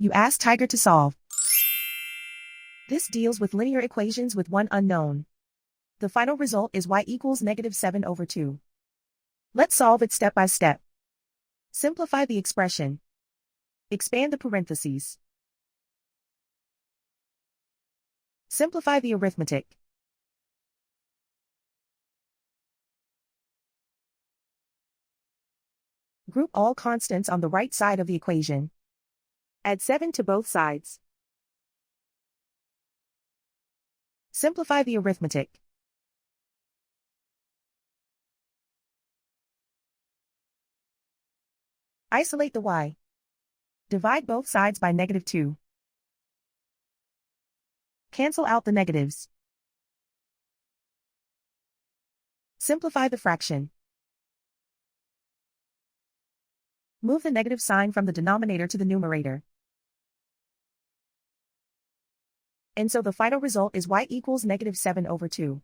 You ask Tiger to solve. This deals with linear equations with one unknown. The final result is y equals -7/2. Let's solve it step by step. Simplify the expression. Expand the parentheses. Simplify the arithmetic. Group all constants on the right side of the equation. Add 7 to both sides. Simplify the arithmetic. Isolate the y. Divide both sides by -2. Cancel out the negatives. Simplify the fraction. Move the negative sign from the denominator to the numerator. And so the final result is y equals -7/2.